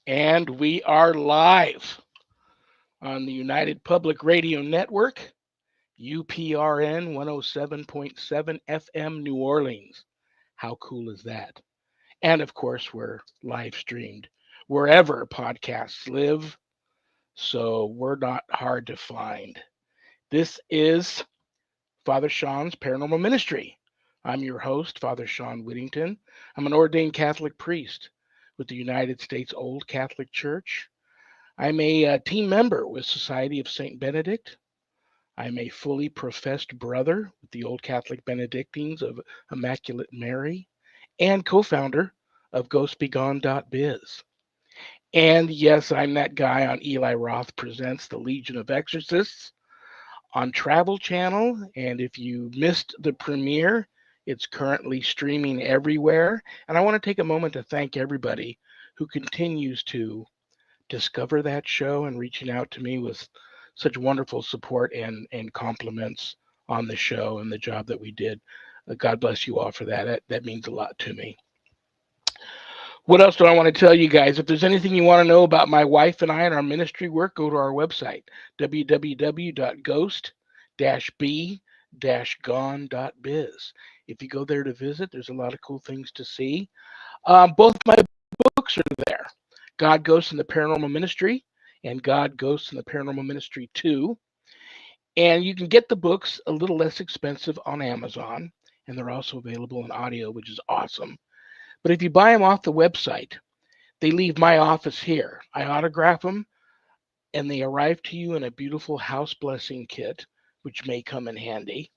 And we are live on the United Public Radio Network, UPRN 107.7 FM New Orleans. How cool is that? And of course, we're live streamed wherever podcasts live, so we're not hard to find. This is Father Shawn's Paranormal Ministry. I'm your host, Father Shawn Whittington. I'm an ordained Catholic priest with the United States Old Catholic Church. I'm a team member with Society of St. Benedict. I'm a fully professed brother with the Old Catholic Benedictines of Immaculate Mary and co-founder of GhostBegone.biz. And yes, I'm that guy on Eli Roth Presents The Legion of Exorcists on Travel Channel. And if you missed the premiere, it's currently streaming everywhere. And I want to take a moment to thank everybody who continues to discover that show and reaching out to me with such wonderful support and compliments on the show and the job that we did. God bless you all for that. That means a lot to me. What else do I want to tell you guys? If there's anything you want to know about my wife and I and our ministry work, go to our website, www.ghost-b-gone.biz. If you go there to visit, there's a lot of cool things to see. Both my books are there. God Ghosts in the Paranormal Ministry and God Ghosts in the Paranormal Ministry 2. And you can get the books a little less expensive on Amazon, and they're also available in audio, which is awesome. But if you buy them off the website, they leave my office here. I autograph them, and they arrive to you in a beautiful house blessing kit, which may come in handy.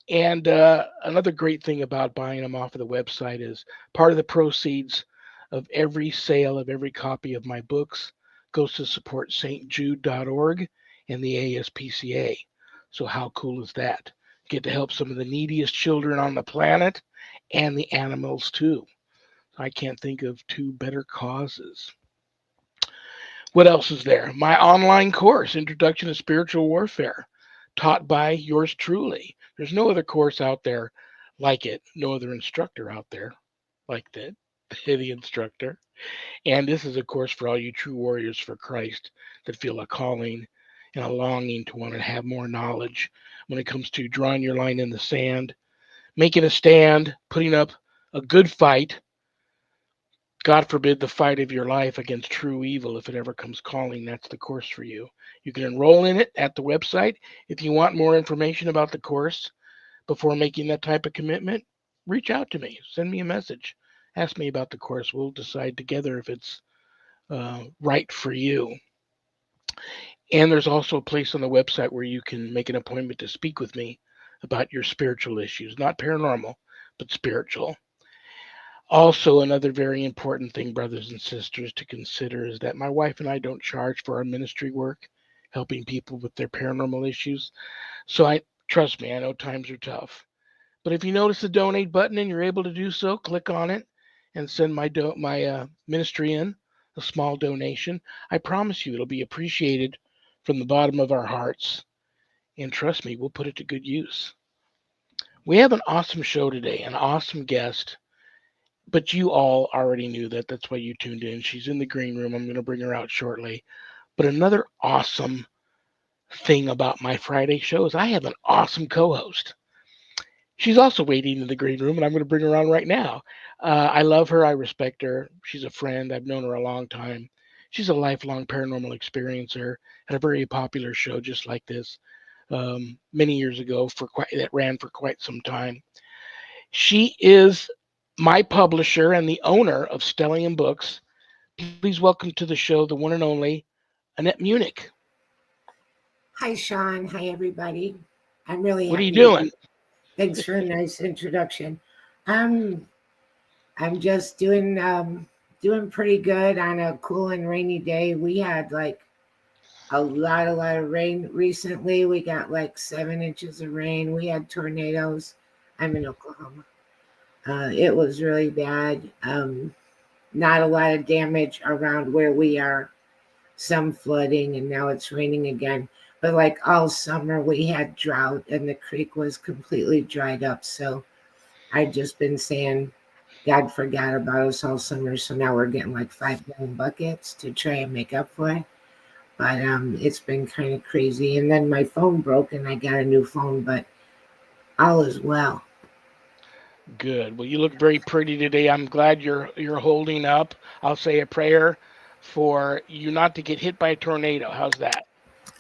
And another great thing about buying them off of the website is part of the proceeds of every sale of every copy of my books goes to support stjude.org and the ASPCA. So how cool is that? Get to help some of the neediest children on the planet and the animals too. I can't think of two better causes. What else is there? My online course, Introduction to Spiritual Warfare, taught by yours truly. There's no other course out there like it, no other instructor out there like that, the instructor. And this is a course for all you true warriors for Christ that feel a calling and a longing to want to have more knowledge when it comes to drawing your line in the sand, making a stand, putting up a good fight. God forbid the fight of your life against true evil. If it ever comes calling, that's the course for you. You can enroll in it at the website. If you want more information about the course before making that type of commitment, reach out to me. Send me a message. Ask me about the course. We'll decide together if it's right for you. And there's also a place on the website where you can make an appointment to speak with me about your spiritual issues, not paranormal, but spiritual. Also, another very important thing, brothers and sisters, to consider is that my wife and I don't charge for our ministry work, helping people with their paranormal issues. So trust me, I know times are tough. But if you notice the donate button and you're able to do so, click on it and send my ministry in a small donation. I promise you it'll be appreciated from the bottom of our hearts. And trust me, we'll put it to good use. We have an awesome show today, an awesome guest, but you all already knew that. That's why you tuned in. She's in the green room. I'm going to bring her out shortly. But another awesome thing about my Friday show is I have an awesome co-host. She's also waiting in the green room, and I'm going to bring her on right now. I love her. I respect her. She's a friend. I've known her a long time. She's a lifelong paranormal experiencer. Had a very popular show just like this many years ago that ran for quite some time. She is my publisher and the owner of Stellium Books. Please welcome to the show the one and only Annette Munich. Hi, Shawn. Hi, everybody. I'm really What are you happy to doing? be. Thanks for a nice introduction. I'm just doing pretty good on a cool and rainy day. We had like a lot of rain recently. We got like 7 inches of rain. We had tornadoes. I'm in Oklahoma. It was really bad. Not a lot of damage around where we are. Some flooding, and now it's raining again. But like all summer, we had drought, and the creek was completely dried up. So I've just been saying, God forgot about us all summer, so now we're getting like 5 gallon buckets to try and make up for it. But it's been kind of crazy. And then my phone broke, and I got a new phone, but all is well. Good. Well, you look very pretty today. I'm glad you're holding up. I'll say a prayer for you not to get hit by a tornado. How's that?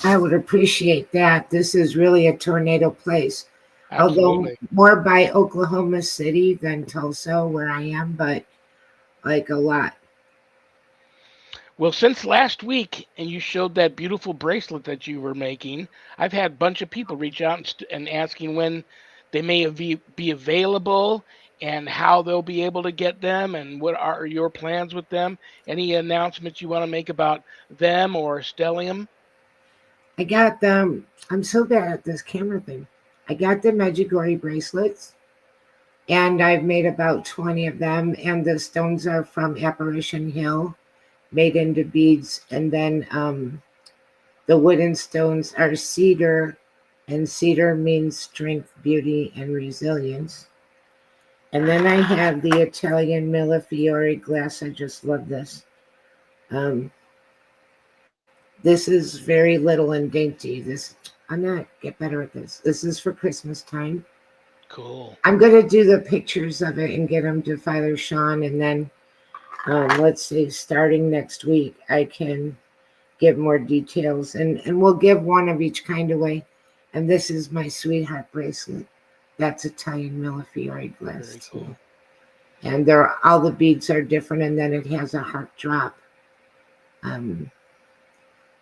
I would appreciate that. This is really a tornado place, although Absolutely. more by Oklahoma City than Tulsa, where I am, but like a lot. Well, since last week, and you showed that beautiful bracelet that you were making, I've had a bunch of people reach out and asking when they may be available and how they'll be able to get them and what are your plans with them. Any announcements you want to make about them or Stellium? I got them. I'm so bad at this camera thing. I got the Medjugorje bracelets, and I've made about 20 of them. And the stones are from Apparition Hill, made into beads. And then the wooden stones are cedar, and cedar means strength, beauty, and resilience. And then I have the Italian Millefiori glass. I just love this. Um, this is very little and dainty. I'm gonna get better at this. This is for Christmas time. Cool. I'm gonna do the pictures of it and get them to Father Shawn, and then let's see, starting next week, I can give more details, and we'll give one of each kind away. And this is my sweetheart bracelet. That's Italian Millefiori glass Very too. cool. And all the beads are different, and then it has a heart drop. Um,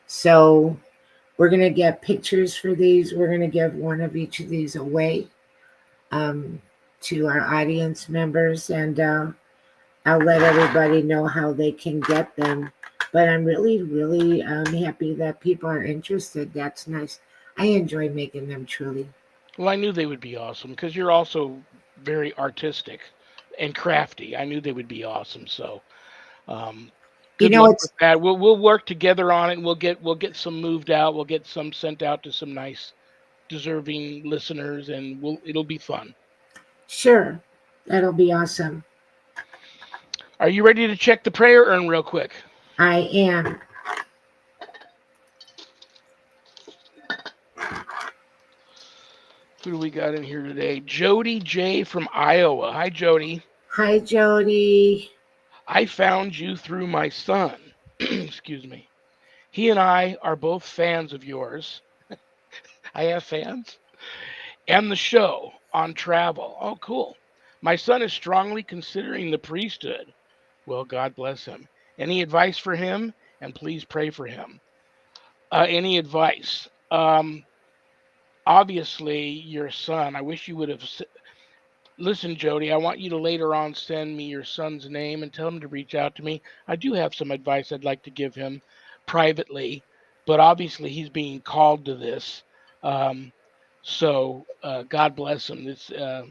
so we're gonna get pictures for these. We're gonna give one of each of these away um, to our audience members, and I'll let everybody know how they can get them. But I'm really, really happy that people are interested. That's nice. I enjoy making them, truly. Well, I knew they would be awesome because you're also very artistic and crafty. I knew they would be awesome. So, um, You good know, luck it's with that. We'll work together on it, and we'll get some moved out. We'll get some sent out to some nice, deserving listeners, and it'll be fun. sure that'll be awesome. Are you ready to check the prayer urn real quick? I am. Who do we got in here today? Jody J from Iowa. Hi, Jody. Hi, Jody. I found you through my son. Excuse me. He and I are both fans of yours. I have fans. And the show on travel. Oh, cool. My son is strongly considering the priesthood. Well, God bless him. Any advice for him? And please pray for him. Any advice? Obviously, your son. I wish you would have. Listen, Jody, I want you to later on send me your son's name and tell him to reach out to me. I do have some advice I'd like to give him privately, but obviously he's being called to this. Um, so God bless him. It's a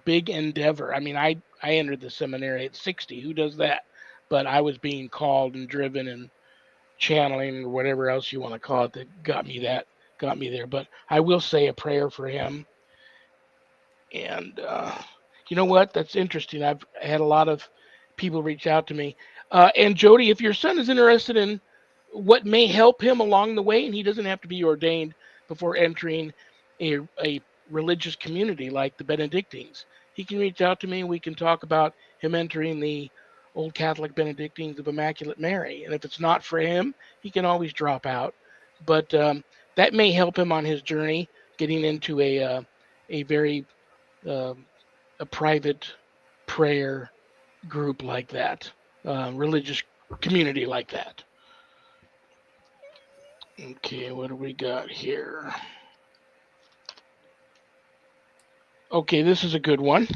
big endeavor. I mean, I entered the seminary at 60. Who does that? But I was being called and driven and channeling or whatever else you want to call it that got me there. But I will say a prayer for him. And you know what? That's interesting. I've had a lot of people reach out to me. And Jody, if your son is interested in what may help him along the way, and he doesn't have to be ordained before entering a religious community like the Benedictines, he can reach out to me and we can talk about him entering the Old Catholic Benedictines of Immaculate Mary. And if it's not for him, he can always drop out. But that may help him on his journey getting into a very um, a private prayer group like that, religious community like that. Okay, what do we got here? Okay, this is a good one.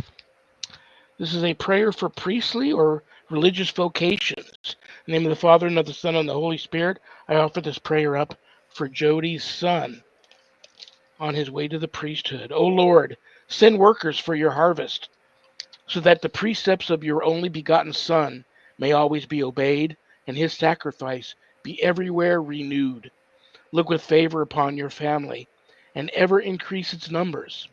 This is a prayer for priestly or religious vocations. In the name of the Father, and of the Son, and of the Holy Spirit, I offer this prayer up for Jody's son on his way to the priesthood. O Lord, send workers for your harvest, so that the precepts of your only begotten Son may always be obeyed, and his sacrifice be everywhere renewed. Look with favor upon your family, and ever increase its numbers.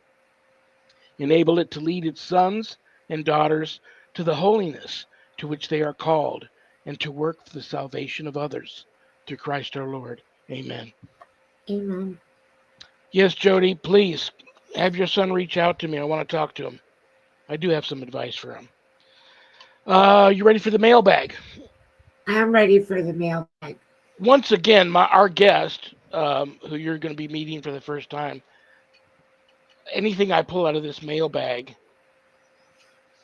Enable it to lead its sons and daughters to the holiness to which they are called, and to work for the salvation of others through Christ our Lord. Amen. Amen. Yes, Jody, please have your son reach out to me. I want to talk to him. I do have some advice for him. You ready for the mailbag? I'm ready for the mailbag. Once again, our guest, who you're going to be meeting for the first time, anything I pull out of this mailbag,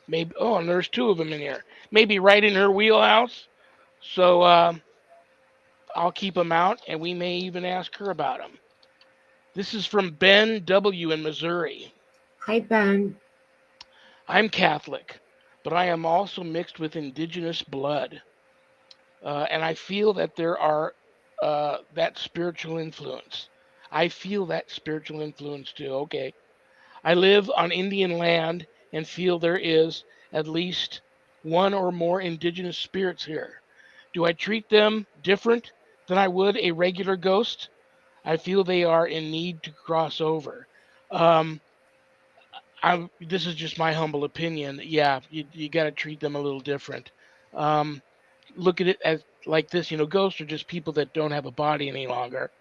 maybe, oh, and there's two of them in here, maybe right in her wheelhouse. So I'll keep them out, and we may even ask her about them. This is from Ben W. in Missouri. Hi, Ben. I'm Catholic, but I am also mixed with indigenous blood. And I feel that there are that spiritual influence. I feel that spiritual influence too. Okay. I live on Indian land and feel there is at least one or more indigenous spirits here. Do I treat them different than I would a regular ghost? I feel they are in need to cross over. Um, this is just my humble opinion. Yeah, you got to treat them a little different. Um, Look at it as like this, ghosts are just people that don't have a body any longer.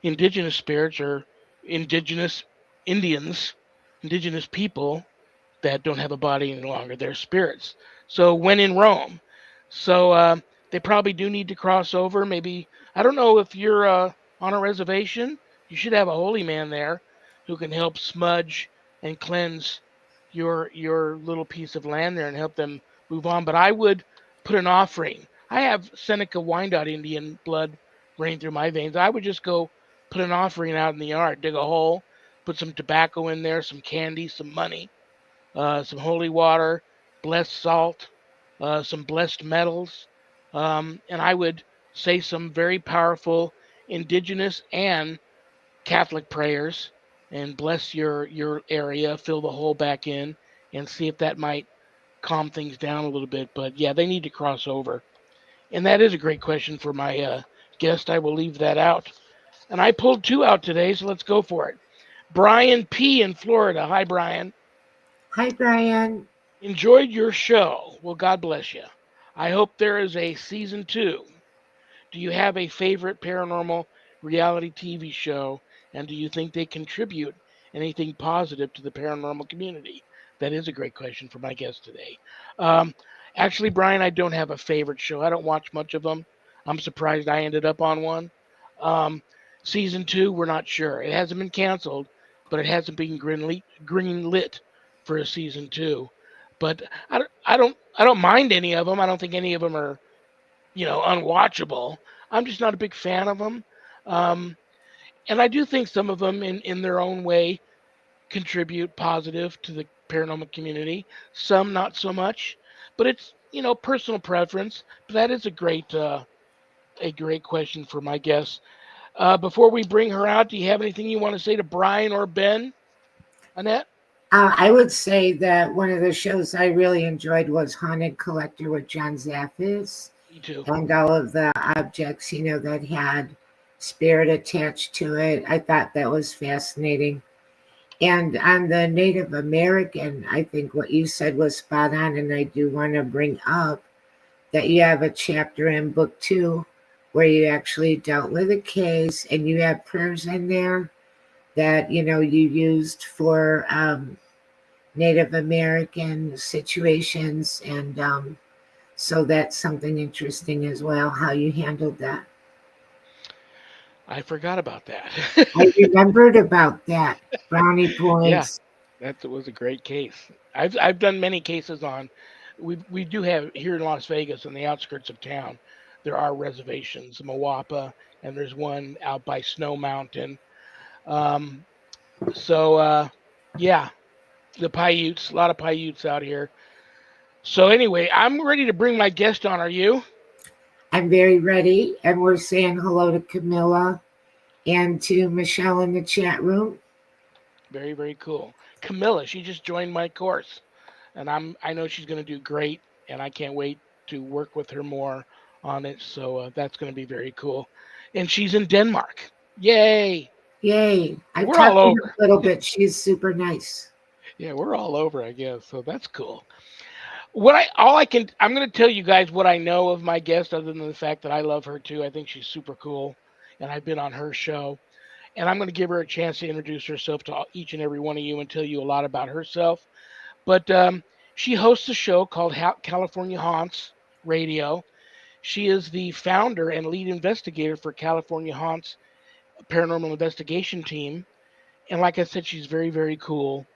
Indigenous spirits are indigenous Indians, indigenous people that don't have a body any longer. They're spirits. So when in Rome, so they probably do need to cross over. Maybe I don't know if you're on a reservation. You should have a holy man there who can help smudge and cleanse your little piece of land there and help them move on. But I would put an offering. I have Seneca Wyandotte Indian blood running through my veins. I would just go put an offering out in the yard, dig a hole, put some tobacco in there, some candy, some money, some holy water, blessed salt, some blessed metals, and I would say some very powerful indigenous and Catholic prayers and bless your area, fill the hole back in, and see if that might calm things down a little bit. But yeah, they need to cross over, and that is a great question for my guest. I will leave that out, and I pulled two out today, so let's go for it. Brian P. in Florida. Hi, Brian. Hi, Brian. Enjoyed your show. Well, God bless you. I hope there is a season two. Do you have a favorite paranormal reality TV show? And do you think they contribute anything positive to the paranormal community? That is a great question for my guest today. Um, Actually, Brian, I don't have a favorite show. I don't watch much of them. I'm surprised I ended up on one. Um, Season two, we're not sure. It hasn't been canceled, but it hasn't been green lit for a season two. But I don't mind any of them. I don't think any of them are unwatchable. I'm just not a big fan of them. Um, and I do think some of them, in their own way, contribute positive to the paranormal community. Some not so much, but it's personal preference. But that is a great question for my guest. Before we bring her out, do you have anything you want to say to Brian or Ben, Annette? I would say that one of the shows I really enjoyed was Haunted Collector with John Zaffis, Me too. and all of the objects, that had spirit attached to it. I thought that was fascinating. And on the Native American, I think what you said was spot on. And I do want to bring up that you have a chapter in book 2 where you actually dealt with a case and you have prayers in there that, you used for Native American situations. And so that's something interesting as well, how you handled that. I forgot about that. I remembered about that. Brownie Yeah, points. that was a great case. I've done many cases on. We do have here in Las Vegas, on the outskirts of town. There are reservations, Mawapa, and there's one out by Snow Mountain. Um, so yeah, the Paiutes, a lot of Paiutes out here. So anyway, I'm ready to bring my guest on. Are you? I'm very ready. And we're saying hello to Camilla and to Michelle in the chat room. Very, very cool. Camilla, she just joined my course, and I know she's going to do great, and I can't wait to work with her more on it. So that's going to be very cool. And she's in Denmark. Yay! Yay. I've We're all talked to her over. a little bit. She's super nice. Yeah, we're all over, I guess. So that's cool. I'm going to tell you guys what I know of my guest, other than the fact that I love her too. I think she's super cool, and I've been on her show. And I'm going to give her a chance to introduce herself to each and every one of you and tell you a lot about herself. But she hosts a show called California Haunts Radio. She is the founder and lead investigator for California Haunts Paranormal Investigation Team. And like I said, she's very, very cool.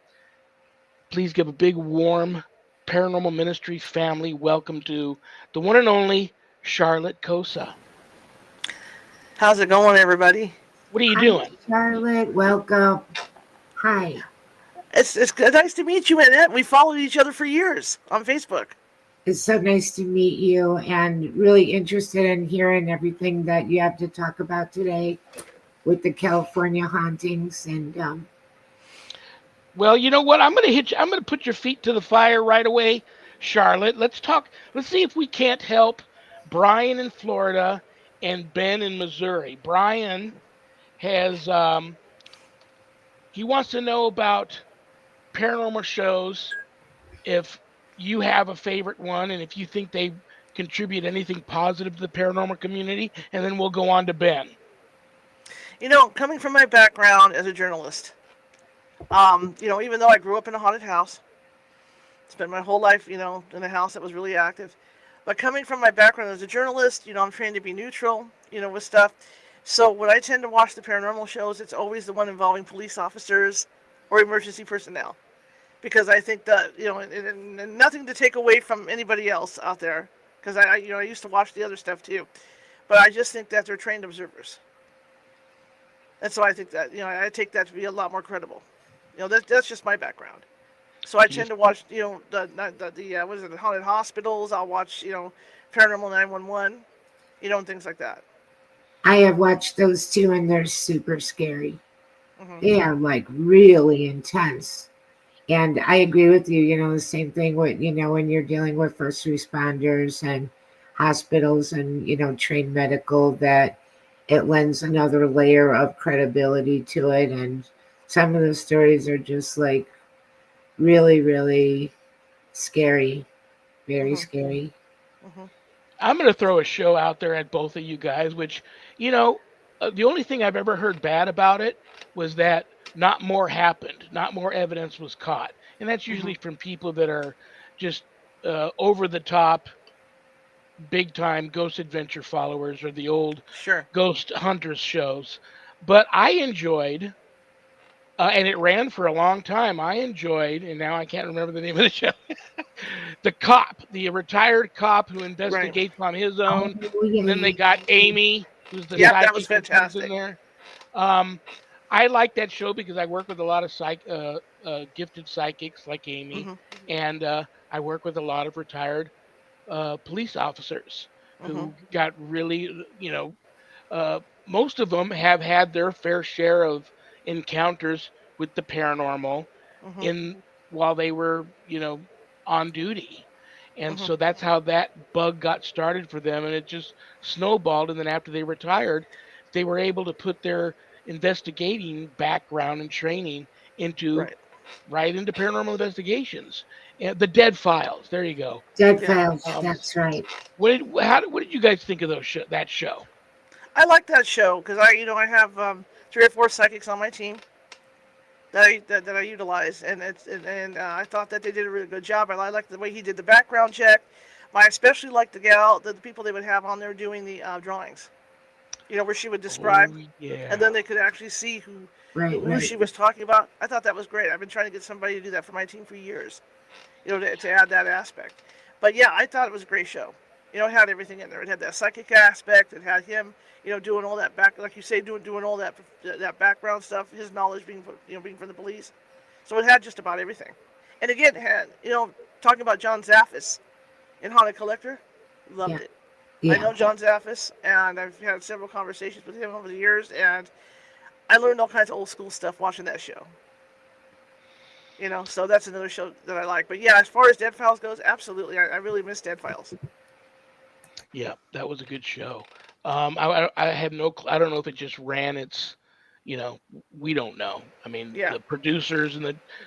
Please give a big, warm Paranormal Ministry family welcome to the one and only Charlotte Kosa. How's it going, everybody? What are you Hi, doing? Charlotte. Welcome. Hi. It's nice to meet you, Annette. We followed each other for years on Facebook. It's so nice to meet you and really interested in hearing everything that you have to talk about today with the California hauntings. And Well, you know what? I'm going to hit you. I'm going to put your feet to the fire right away, Charlotte. Let's talk. Let's see if we can't help Brian in Florida and Ben in Missouri. Brian has he wants to know about paranormal shows, if you have a favorite one and if you think they contribute anything positive to the paranormal community, and then we'll go on to Ben. Coming from my background as a journalist, even though I grew up in a haunted house, spent my whole life, in a house that was really active. But coming from my background as a journalist, I'm trained to be neutral, with stuff. So when I tend to watch the paranormal shows, it's always the one involving police officers or emergency personnel. Because I think that, and nothing to take away from anybody else out there, because I used to watch the other stuff too. But I just think that they're trained observers. And so I think that, I take that to be a lot more credible. That's just my background. So I tend to watch, the haunted hospitals. I'll watch, Paranormal 911, and things like that. I have watched those too, and they're super scary. Mm-hmm. They are like really intense. And I agree with you, the same thing with, when you're dealing with first responders and hospitals and, trained medical, that it lends another layer of credibility to it. And some of the stories are just like really, really scary, very scary. Mm-hmm. I'm going to throw a show out there at both of you guys, which, the only thing I've ever heard bad about it was that not more happened, not more evidence was caught. And that's usually from people that are just over the top, big time ghost adventure followers or the old Sure. ghost hunters shows. But I enjoyed, and it ran for a long time. I enjoyed, and now I can't remember the name of the show. The cop, the retired cop who investigates on his own. Oh, yeah. And then they got Amy, who's the Yeah, psychic that was who comes fantastic. in there. I like that show because I work with a lot of gifted psychics like Amy, and I work with a lot of retired police officers who got really, most of them have had their fair share of encounters with the paranormal in while they were, on duty. And so that's how that bug got started for them, and it just snowballed. And then after they retired, they were able to put their investigating background and training into right into paranormal investigations. And the Dead Files. There you go. Dead Yeah. Files, that's right. What did you guys think of that show? I like that show because I have 3 or 4 psychics on my team that I utilize, and I thought that they did a really good job. I liked the way he did the background check. I especially liked the people they would have on there doing the drawings. Where she would describe, and then they could actually see who she was talking about. I thought that was great. I've been trying to get somebody to do that for my team for years, to add that aspect. But yeah, I thought it was a great show. It had everything in there. It had that psychic aspect. It had him, doing all that like you say, doing all that background stuff. His knowledge being from the police. So it had just about everything. And again, it had talking about John Zaffis in Haunted Collector, loved it. Yeah. I know John Zaffis, and I've had several conversations with him over the years, and I learned all kinds of old school stuff watching that show. So that's another show that I like. But yeah, as far as Dead Files goes, absolutely, I really miss Dead Files. Yeah, that was a good show. I have no. I don't know if it just ran its you know, we don't know. I mean, Yeah. the producers and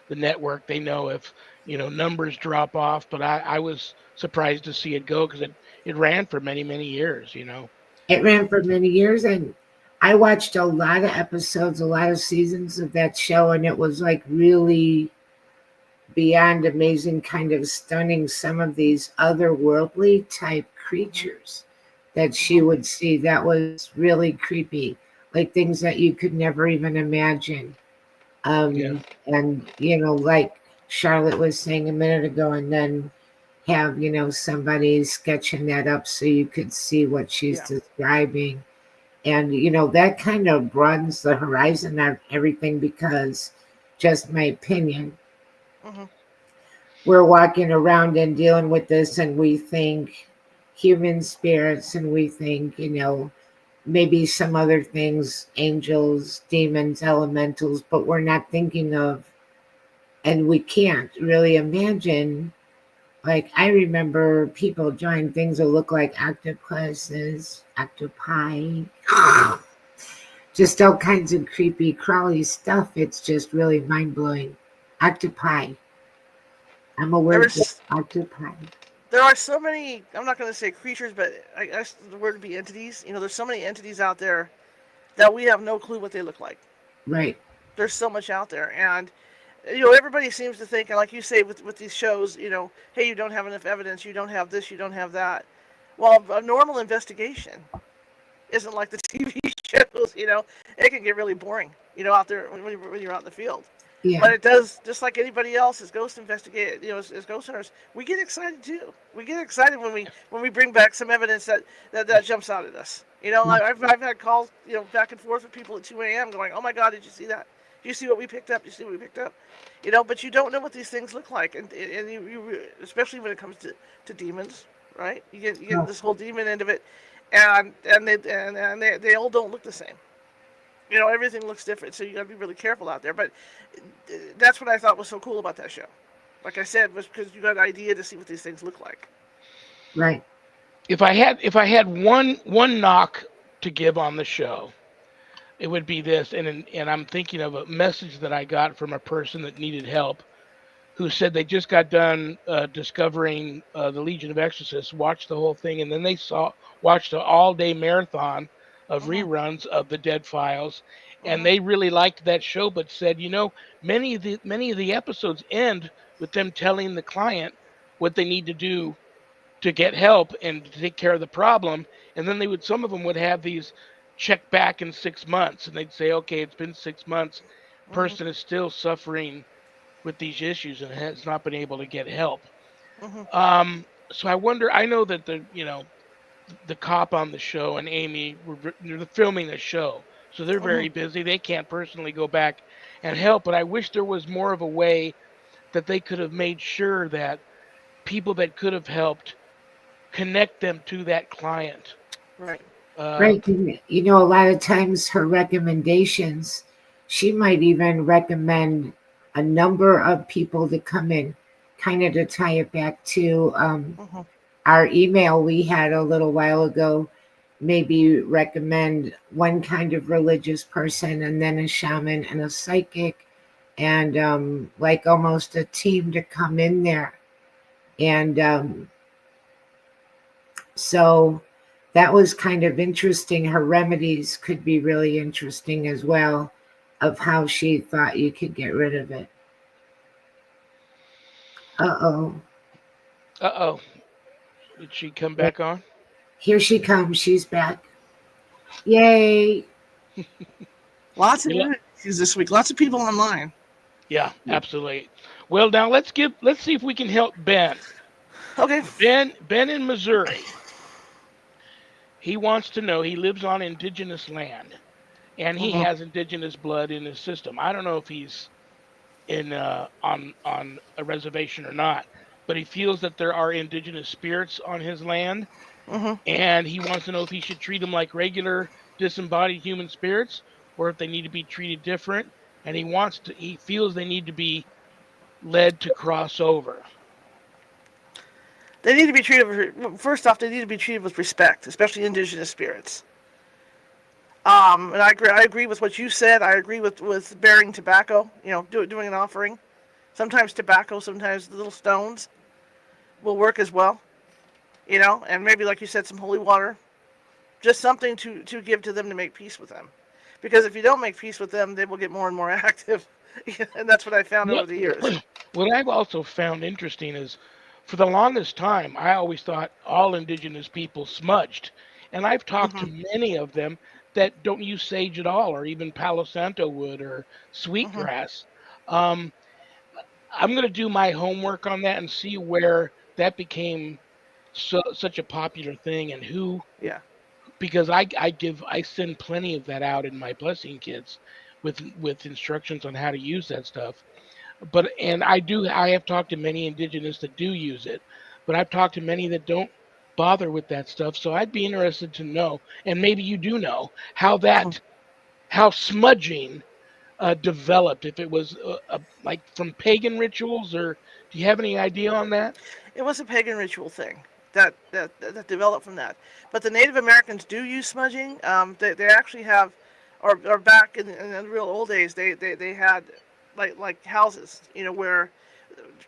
the network, they know if, numbers drop off, but I was surprised to see it go because it ran for many, many years. It ran for many years, and I watched a lot of episodes, a lot of seasons of that show, and it was like really beyond amazing, kind of stunning. Some of these otherworldly type Mhm. creatures that she Mhm. would see, that was really creepy, like things that you could never even imagine. Yeah. And like Charlotte was saying a minute ago, and then have somebody sketching that up so you could see what she's Yeah. describing. And that kind of broadens the horizon of everything, because just my opinion, Mhm. we're walking around and dealing with this, and we think human spirits, and we think maybe some other things, angels, demons, elementals, but we're not thinking of, and we can't really imagine. Like, I remember people drawing things that look like octopuses, octopi, just all kinds of creepy, crawly stuff. It's just really mind blowing. Octopi. I'm a There word for is octopi. there are so many. I'm not going to say creatures, but I guess the word would be entities. There's so many entities out there that we have no clue what they look like. Right. There's so much out there, and everybody seems to think, and like you say with these shows, hey, you don't have enough evidence, you don't have this, you don't have that. Well, a normal investigation isn't like the TV shows. It can get really boring. Out there when you're out in the field. Yeah. But it does, just like anybody else, as ghost investigate, as ghost hunters, we get excited too. We get excited when we bring back some evidence that jumps out at us. Like I've had calls, back and forth with people at 2 a.m. going, "Oh my God, did you see that? Did you see what we picked up? Did you see what we picked up?" But you don't know what these things look like, and especially when it comes to demons, right? You get Oh, this whole demon end of it, and they all don't look the same. Everything looks different, so you got to be really careful out there. But that's what I thought was so cool about that show. Like I said, was because you got an idea to see what these things look like. right. If I had one knock to give on the show, it would be this, and I'm thinking of a message that I got from a person that needed help, who said they just got done discovering the Legion of Exorcists, watched the whole thing, and then they watched an all-day marathon of Mhm. reruns of the Dead Files, and Mhm. they really liked that show, but said, many of the episodes end with them telling the client what they need to do to get help and to take care of the problem, and then some of them would have these check back in 6 months, and they'd say, okay, it's been 6 months, Mhm. person is still suffering with these issues and has not been able to get help. Mhm. So I wonder. I know that the cop on the show and Amy they're filming the show, so they're Mhm. very busy. They can't personally go back and help. But I wish there was more of a way that they could have made sure that people that could have helped connect them to that client. Right. Uh, Right. And, a lot of times her recommendations, she might even recommend a number of people to come in, kind of to tie it back to Mhm. our email we had a little while ago. Maybe recommend one kind of religious person, and then a shaman and a psychic, and like almost a team to come in there. And so that was kind of interesting. Her remedies could be really interesting as well, of how she thought you could get rid of it. Uh-oh. oh, did she come Yeah, back on? here she comes. She's back. Yay. Lots of Yeah, new issues this week. Lots of people online. yeah, absolutely. Well, now let's see if we can help Ben. Okay. Ben in Missouri. He wants to know. He lives on indigenous land, and he Mhm. has indigenous blood in his system. I don't know if he's in on a reservation or not, but he feels that there are indigenous spirits on his land, Mhm. and he wants to know if he should treat them like regular disembodied human spirits or if they need to be treated different. And he feels they need to be led to cross over. They need to be treated. First off, they need to be treated with respect, especially indigenous spirits. And I agree with what you said. I agree with bearing tobacco. Doing an offering. Sometimes tobacco, sometimes little stones will work as well. And maybe like you said, some holy water, just something to give to them to make peace with them. Because if you don't make peace with them, they will get more and more active. And that's what I found over What the years. what I've also found interesting is, for the longest time, I always thought all indigenous people smudged, and I've talked to Hmm. many of them that don't use sage at all, or even Palo Santo wood or Hmm. sweetgrass. Um, I'm going to do my homework on that and see where that became such a popular thing, and who, Yeah. because I send plenty of that out in my blessing kits with instructions on how to use that stuff. But and I have talked to many indigenous that do use it, but I've talked to many that don't bother with that stuff. So I'd be interested to know, and maybe you do know, Hmm. how smudging developed, if it was like from pagan rituals, or do you have any idea on that? It was a pagan ritual thing that developed from that. But the Native Americans do use smudging. They actually have, or back in the real old days, they had like houses, where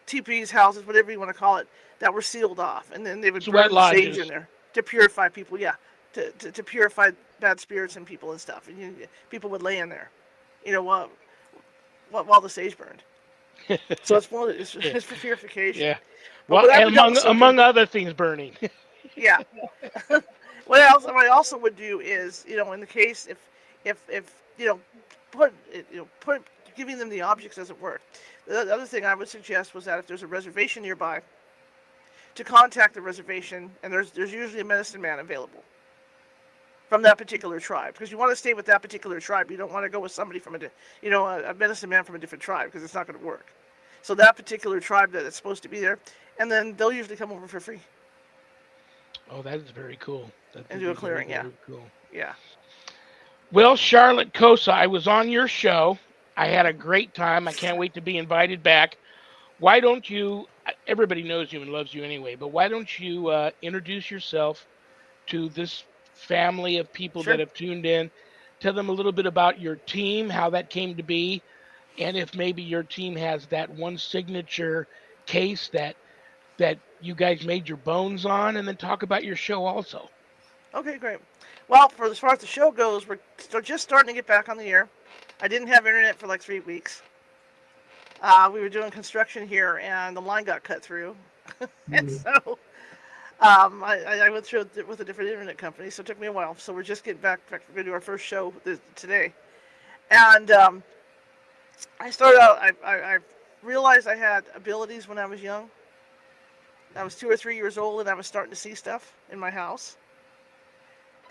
teepees, houses, whatever you want to call it, that were sealed off, and then they would Sweat burn the sage in lodges. there to purify people. Yeah, to purify bad spirits and people and stuff. And people would lay in there, while the sage burned. So it's for purification. Yeah. But Well, what I and would also do, among other things, burning. yeah. What I also would do is, in the case if put giving them the objects doesn't work. The other thing I would suggest was that if there's a reservation nearby, to contact the reservation, and there's usually a medicine man available from that particular tribe, because you want to stay with that particular tribe. You don't want to go with somebody from a medicine man from a different tribe, because it's not going to work. So that particular tribe that is supposed to be there, and then they'll usually come over for free Oh, that is very cool. That and would do a be very, clearing. Yeah, very cool. yeah. Well, Charlotte Kosa, I was on your show. I had a great time. I can't wait to be invited back. Why don't you? Everybody knows you and loves you anyway, but why don't you introduce yourself to this family of people that Sure. have tuned in? Tell them a little bit about your team, how that came to be, and if maybe your team has that one signature case that you guys made your bones on, and then talk about your show also. Okay, great. Well, for as far as the show goes, we're just starting to get back on the air. I didn't have internet for like 3 weeks. We were doing construction here, and the line got cut through, and Mhm. so I went through it with a different internet company. So it took me a while. So we're just getting back. We're going to do our first show today, and I started out. I realized I had abilities when I was young. I was 2 or 3 years old, and I was starting to see stuff in my house.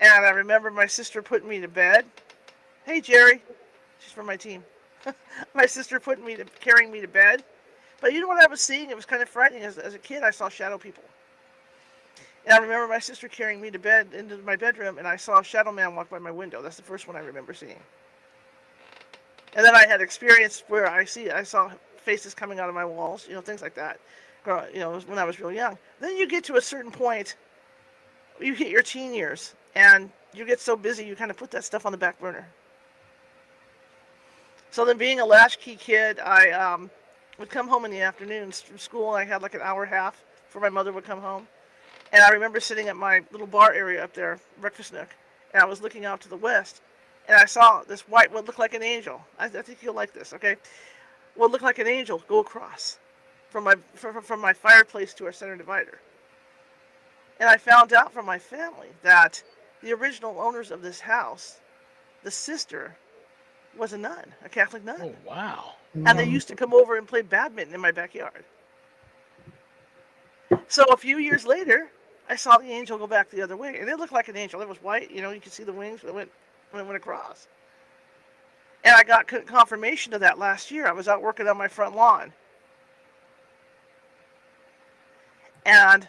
And I remember my sister putting me to bed. Hey, Jerry. She's from my team. My sister carrying me to bed. But you know what I was seeing? It was kind of frightening. As a kid, I saw shadow people. And I remember my sister carrying me to bed into my bedroom, and I saw a shadow man walk by my window. That's the first one I remember seeing. And then I had experience where I saw faces coming out of my walls, things like that. When I was real young. Then you get to a certain point, you hit your teen years, and you get so busy, you kind of put that stuff on the back burner. So then, being a latchkey kid, I would come home in the afternoons from school, and I had like an hour and a half before my mother would come home. And I remember sitting at my little bar area up there, breakfast nook, and I was looking out to the west, and I saw this white, what looked like an angel. I think you'll like this, okay? What looked like an angel go across from my fireplace to our center divider. And I found out from my family that the original owners of this house, the sister, was a nun, a Catholic nun. Oh, wow. And they used to come over and play badminton in my backyard. So a few years later, I saw the angel go back the other way. And it looked like an angel. It was white. You could see the wings when it went across. And I got confirmation of that last year. I was out working on my front lawn. And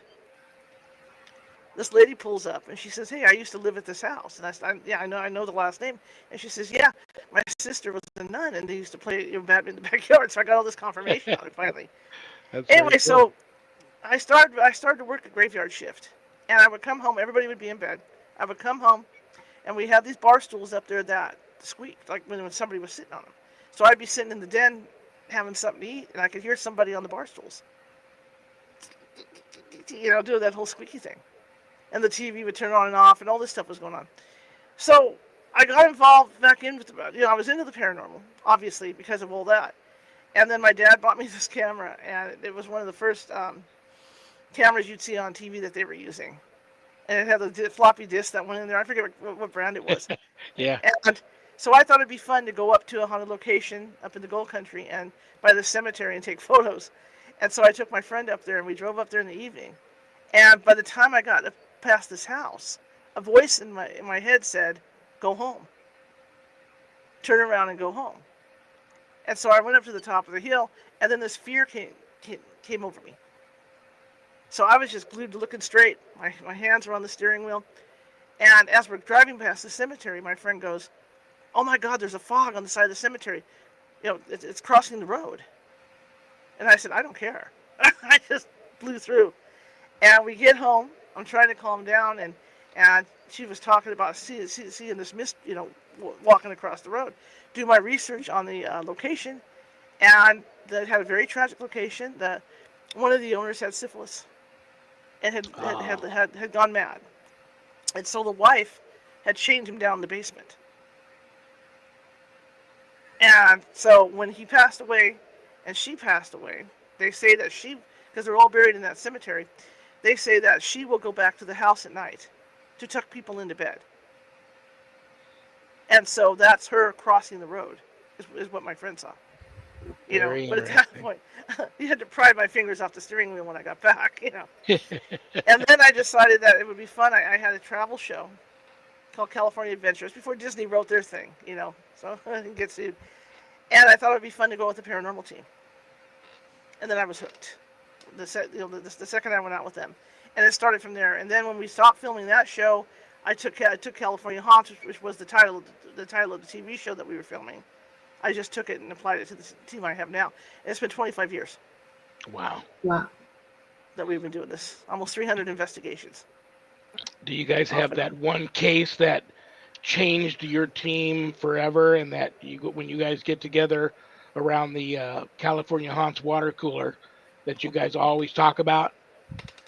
this lady pulls up and she says, "Hey, I used to live at this house." And I said, "Yeah, I know the last name." And she says, "Yeah, my sister was a nun and they used to play badminton in the backyard." So I got all this confirmation on it finally. That's Anyway, very cool. so I started to work a graveyard shift, and I would come home. Everybody would be in bed. I would come home, And we had these bar stools up there that squeaked, like when somebody was sitting on them. So I'd be sitting in the den having something to eat, and I could hear somebody on the bar stools, doing that whole squeaky thing. And the TV would turn on and off, and all this stuff was going on. So I got involved back in with I was into the paranormal, obviously, because of all that. And then my dad bought me this camera, and it was one of the first cameras you'd see on TV that they were using. And it had the floppy disk that went in there. I forget what brand it was. Yeah. And so I thought it'd be fun to go up to a haunted location up in the Gold Country and by the cemetery and take photos. And so I took my friend up there, and we drove up there in the evening. And by the time I got past this house, a voice in my head said, "Go home. Turn around and go home." And so I went up to the top of the hill, and then this fear came over me. So I was just glued to looking straight. My hands were on the steering wheel. And as we're driving past the cemetery, my friend goes, "Oh my God, there's a fog on the side of the cemetery. It's crossing the road." And I said, "I don't care." I just blew through. And we get home. I'm trying to calm down, and she was talking about seeing this mist, walking across the road. Do my research on the location, and that had a very tragic location. One of the owners had syphilis, and had gone mad, and so the wife had chained him down in the basement. And so when he passed away, and she passed away, they say that because they're all buried in that cemetery, they say that she will go back to the house at night to tuck people into bed. And so that's her crossing the road, is what my friend saw. But at that point, you had to pry my fingers off the steering wheel when I got back, And then I decided that it would be fun. I had a travel show called California Adventures before Disney wrote their thing, so I didn't get sued. And I thought it would be fun to go with the paranormal team. And then I was hooked. The second I went out with them, and it started from there. And then when we stopped filming that show, I took California Hauntings, which was the title of the TV show that we were filming. I just took it and applied it to the team I have now. And it's been 25 years. Wow. That we've been doing this. Almost 300 investigations. Do you guys have that one case that changed your team forever, and that when you guys get together around the California Haunts water cooler, that you guys always talk about?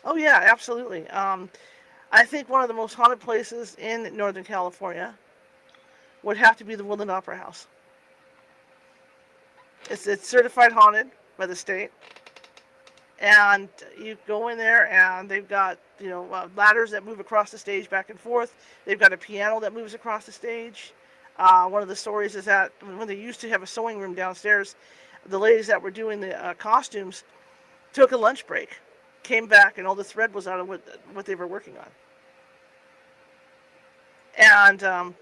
Oh yeah, absolutely. I think one of the most haunted places in Northern California would have to be the Woodland Opera House. It's certified haunted by the state, and you go in there, and they've got ladders that move across the stage back and forth. They've got a piano that moves across the stage. One of the stories is that when they used to have a sewing room downstairs, the ladies that were doing the costumes took a lunch break, came back, and all the thread was out of what they were working on. And a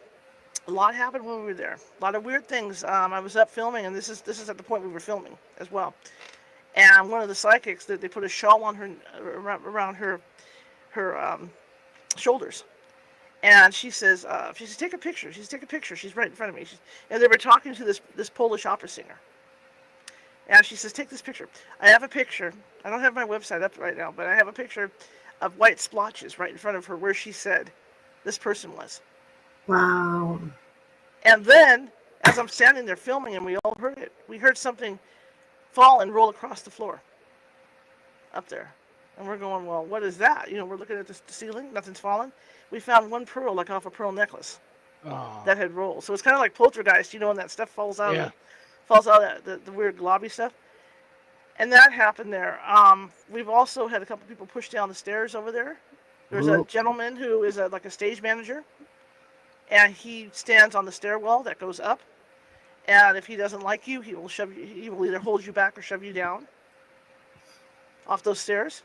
lot happened when we were there. A lot of weird things. I was up filming, and this is at the point we were filming as well. And one of the psychics, they put a shawl on her around her shoulders. And she says, take a picture. She says, take a picture. She's right in front of me. And they were talking to this Polish opera singer. And she says, take this picture. I have a picture. I don't have my website up right now, but I have a picture of white splotches right in front of her where she said this person was. Wow. And then, as I'm standing there filming, and we all heard it, we heard something fall and roll across the floor up there. And we're going, well, what is that? We're looking at the ceiling. Nothing's fallen. We found one pearl, like off a pearl necklace, that had rolled. So it's kind of like poltergeist, and that stuff falls out. Yeah. Falls out of the weird globby stuff. And that happened there. We've also had a couple people push down the stairs over there. There's a gentleman who is like a stage manager, and he stands on the stairwell that goes up. And if he doesn't like you, he will shove you. He will either hold you back or shove you down off those stairs.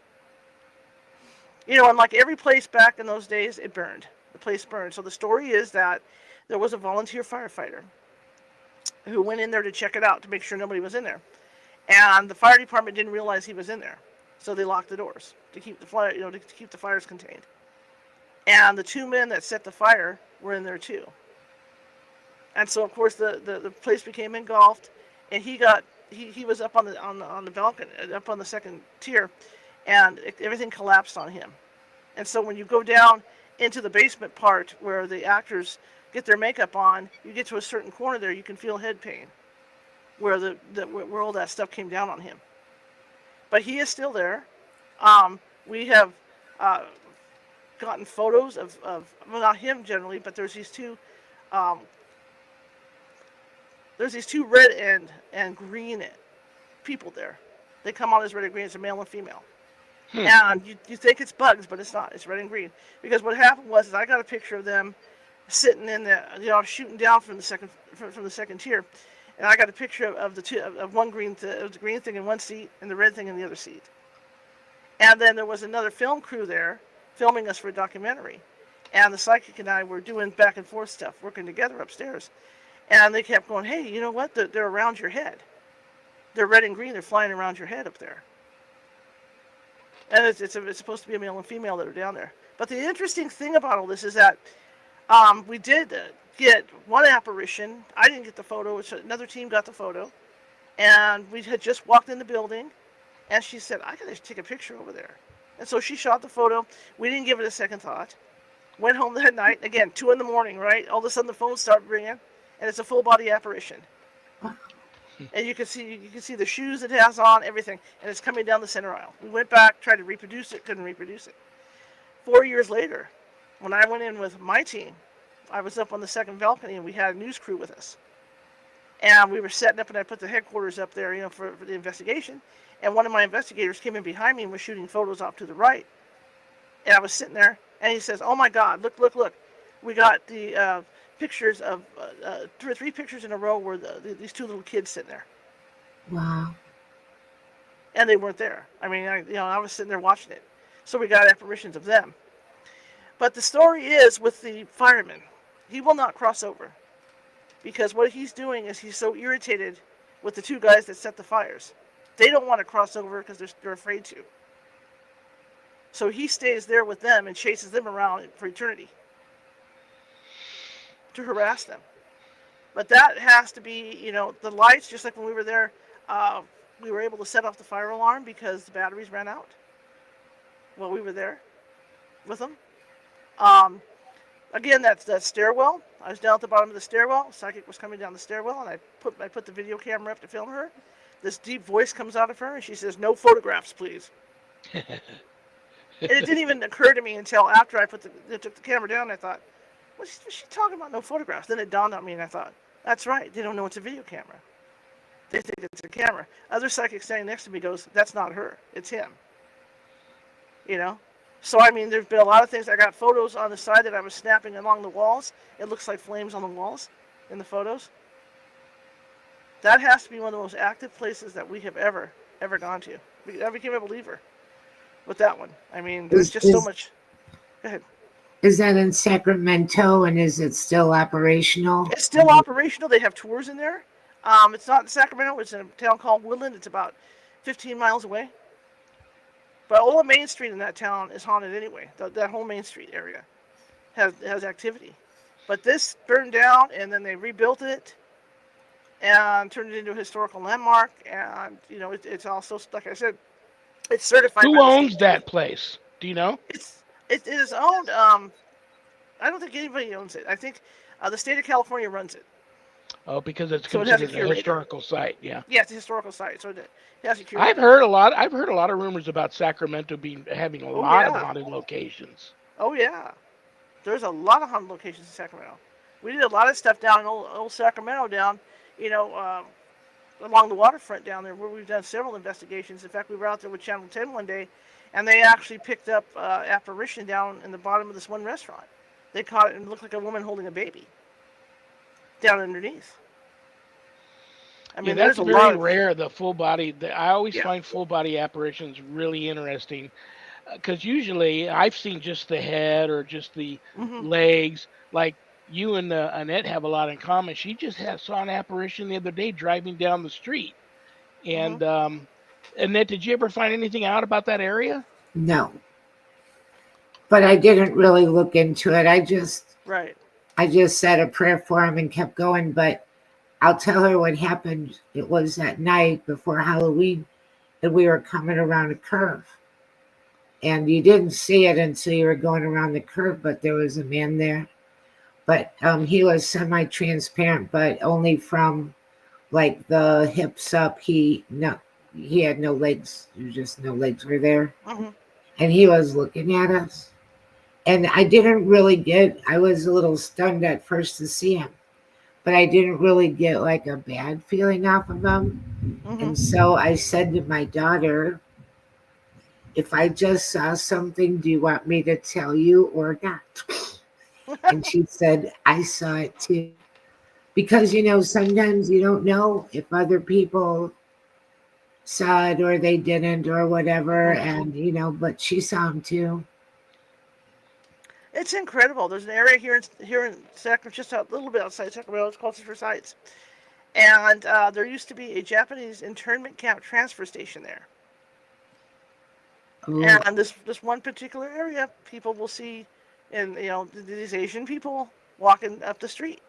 And like every place back in those days, it burned. The place burned. So the story is that there was a volunteer firefighter who went in there to check it out to make sure nobody was in there. And the fire department didn't realize he was in there. So they locked the doors to keep the fire, to keep the fires contained. And the two men that set the fire were in there too. And so of course the place became engulfed, and he was up on the balcony, up on the second tier, and everything collapsed on him. And so when you go down into the basement part where the actors get their makeup on, you get to a certain corner there, you can feel head pain where where all that stuff came down on him. But he is still there. We have uh, gotten photos of well, not him generally, but um, there's these two red and green people there. They come on as red and green. It's a male and female. And you think it's bugs, but it's not. It's red and green. Because what happened was is I got a picture of them sitting in the shooting down from the second tier, and I got a picture of the two of one the green thing in one seat and the red thing in the other seat. And then there was another film crew there filming us for a documentary, and the psychic and I were doing back and forth stuff, working together upstairs, and they kept going, "Hey, you know what? They're around your head. They're red and green. They're flying around your head up there." And it's supposed to be a male and female that are down there. But the interesting thing about all this is that we did get one apparition. I didn't get the photo. Another team got the photo. And we had just walked in the building. And she said, "I got to take a picture over there." And so she shot the photo. We didn't give it a second thought. Went home that night. Again, 2 a.m, right? All of a sudden the phone started ringing. And it's a full-body apparition. And you can see the shoes it has on, everything, and it's coming down the center aisle. We went back, tried to reproduce it, couldn't reproduce it. 4 years later, when I went in with my team, I was up on the second balcony, and we had a news crew with us. And we were setting up, and I put the headquarters up there, for the investigation. And one of my investigators came in behind me and was shooting photos off to the right. And I was sitting there, and he says, "Oh my God, look! We got the pictures of 2 or 3 pictures in a row where these 2 little kids sitting there." Wow. And they weren't there. I mean, I was sitting there watching it. So we got apparitions of them. But the story is with the fireman, he will not cross over. Because what he's doing is he's so irritated with the 2 guys that set the fires. They don't want to cross over because they're afraid to. So he stays there with them and chases them around for eternity to harass them. But that has to be, the lights, just like when we were there, we were able to set off the fire alarm because the batteries ran out while we were there with them. Again, that's that stairwell. I was down at the bottom of the stairwell. Psychic was coming down the stairwell, and I put the video camera up to film her. This deep voice comes out of her, and she says, "No photographs, please." And it didn't even occur to me until after I took the camera down. I thought, what's she talking about? No photographs. Then it dawned on me, and I thought, that's right. They don't know it's a video camera. They think it's a camera. Other psychic standing next to me goes, "That's not her. It's him." So, I mean, there's been a lot of things. I got photos on the side that I was snapping along the walls. It looks like flames on the walls in the photos. That has to be one of the most active places that we have ever gone to. I became a believer with that one. I mean, there's just so much. Go ahead. Is that in Sacramento, and is it still operational? It's still operational. They have tours in there. It's not in Sacramento. It's in a town called Woodland. It's about 15 miles away. But all the Main Street in that town is haunted anyway. That whole Main Street area has activity. But this burned down, and then they rebuilt it and turned it into a historical landmark. And, it's also, like I said, it's certified. Who owns that place? Do you know? It is owned. I don't think anybody owns it. I think the state of California runs it. Oh, because it's considered a historical site. Yeah. Yeah, it's a historical site. So it has a curator. I've heard a lot of rumors about Sacramento having a lot of haunted locations. Oh yeah, there's a lot of haunted locations in Sacramento. We did a lot of stuff down in old Sacramento, down along the waterfront down there, where we've done several investigations. In fact, we were out there with Channel 10 one day, and they actually picked up apparition down in the bottom of this one restaurant. They caught it, and it looked like a woman holding a baby down underneath. I mean, that's very rare. The full body. I always find full body apparitions really interesting, because usually I've seen just the head or just the legs. Like you and Annette have a lot in common. She just saw an apparition the other day driving down the street. And Annette, did you ever find anything out about that area? No, but I didn't really look into it. I just said a prayer for him and kept going. But I'll tell her what happened. It was that night before Halloween, and we were coming around a curve, and you didn't see it until you were going around the curve, but there was a man there. But he was semi-transparent, but only from like the hips up. He had no legs. Just no legs were there, Mm-hmm. and he was looking at us. And I was a little stunned at first to see him, but I didn't really get like a bad feeling off of him. And Mm-hmm. so I said to my daughter, if I just saw something, do you want me to tell you or not? And she said, I saw it too. Because, sometimes you don't know if other people saw it or they didn't or whatever. Mm-hmm. And, but she saw him too. It's incredible. There's an area here in Sacramento, just a little bit outside Sacramento. It's called for Sites, and there used to be a Japanese internment camp transfer station there. Oh, And this one particular area, people will see, and these Asian people walking up the street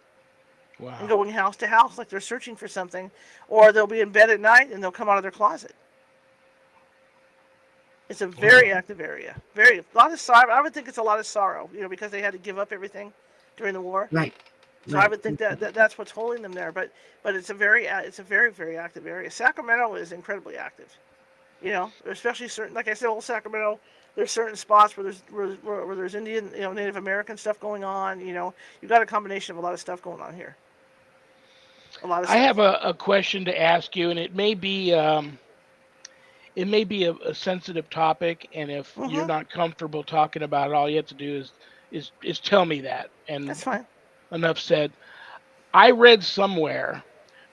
and Wow. going house to house like they're searching for something, or they'll be in bed at night and they'll come out of their closet. It's a very Wow. active area. Very a lot of sorrow. I would think it's a lot of sorrow, because they had to give up everything during the war. right, So I right. would think that's what's holding them there. But it's a very very active area. Sacramento is incredibly active. Especially certain, like I said, old Sacramento. There's certain spots where there's Indian, Native American stuff going on. You've got a combination of a lot of stuff going on here. A lot of I have stuff. a question to ask you, and it may be a sensitive topic, and if you're Mm-hmm. not comfortable talking about it, all you have to do is tell me that. And That's fine. enough said. I read somewhere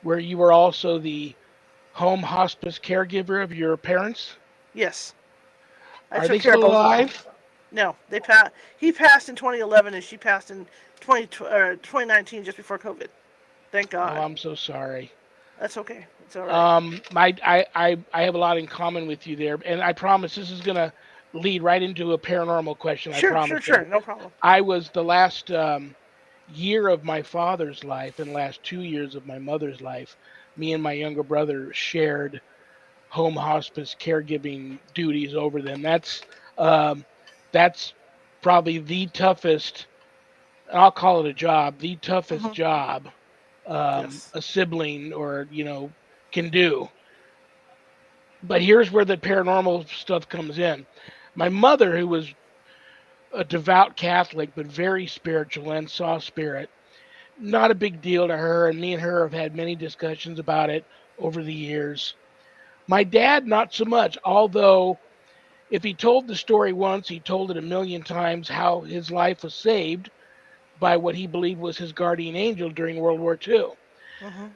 where you were also the home hospice caregiver of your parents. Yes, I Are took they care of still both of them. alive? No, they passed. He passed in 2011, and she passed in 2019, just before COVID. Thank Oh, God. I'm so sorry. That's okay. It's all right. I have a lot in common with you there, and I promise this is gonna lead right into a paranormal question. I Sure, promise sure, you. sure. No problem. I was the last year of my father's life and last 2 years of my mother's life. Me and my younger brother shared home hospice caregiving duties over them. Um, that's probably the toughest. I'll call it a job. The toughest Mm-hmm. job Yes. a sibling or can do. But here's where the paranormal stuff comes in. My mother, who was a devout Catholic but very spiritual and saw spirit, not a big deal to her, and me and her have had many discussions about it over the years. My dad, not so much, although if he told the story once, he told it a million times how his life was saved by what he believed was his guardian angel during World War II. Mm-hmm.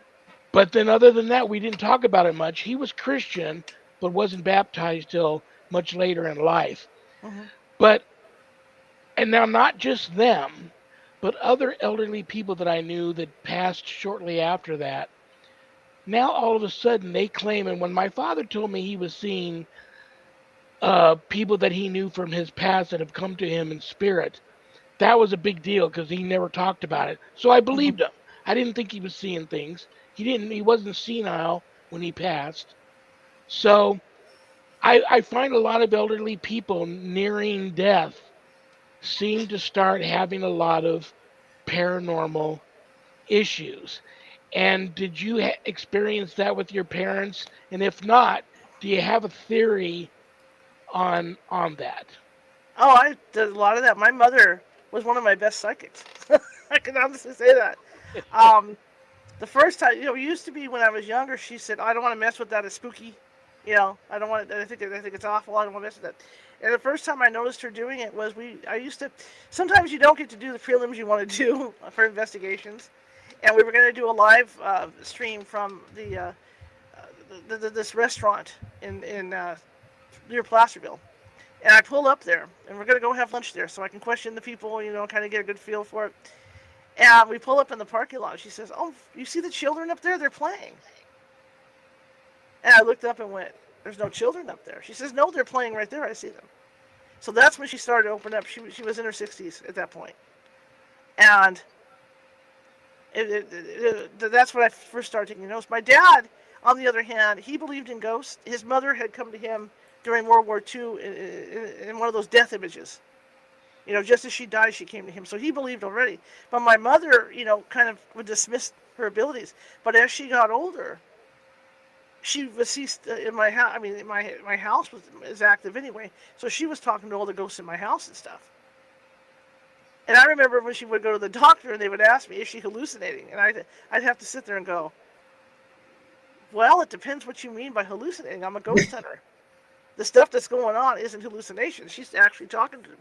But then, other than that, we didn't talk about it much. He was Christian, but wasn't baptized till much later in life. Mm-hmm. But, and now not just them, but other elderly people that I knew that passed shortly after that. Now, all of a sudden, they claim, and when my father told me he was seeing people that he knew from his past that have come to him in spirit, that was a big deal because he never talked about it. So I Mm-hmm. believed him. I didn't think he was seeing things. He wasn't senile when he passed. So I find a lot of elderly people nearing death seem to start having a lot of paranormal issues. And did you experience that with your parents? And if not, do you have a theory on that? Oh, I did a lot of that. My mother was one of my best psychics. I can honestly say that. Um, the first time, it used to be when I was younger. She said, "I don't want to mess with that. It's spooky. I don't want. I think it's awful. I don't want to mess with that." And the first time I noticed her doing it was I used to. Sometimes you don't get to do the prelims you want to do for investigations, and we were going to do a live stream from this restaurant in near Placerville. And I pull up there, and we're gonna go have lunch there, so I can question the people, kind of get a good feel for it. And we pull up in the parking lot. She says, "Oh, you see the children up there? They're playing." And I looked up and went, "There's no children up there." She says, "No, they're playing right there. I see them." So that's when she started to open up. She was in her 60s at that point, and that's when I first started taking notes. My dad, on the other hand, he believed in ghosts. His mother had come to him during World War II in one of those death images. Just as she died, she came to him. So he believed already. But my mother, kind of would dismiss her abilities. But as she got older, she was in my house. I mean, my house is active anyway. So she was talking to all the ghosts in my house and stuff. And I remember when she would go to the doctor and they would ask me, is she hallucinating? And I'd have to sit there and go, well, it depends what you mean by hallucinating. I'm a ghost hunter. The stuff that's going on isn't hallucination. She's actually talking to me.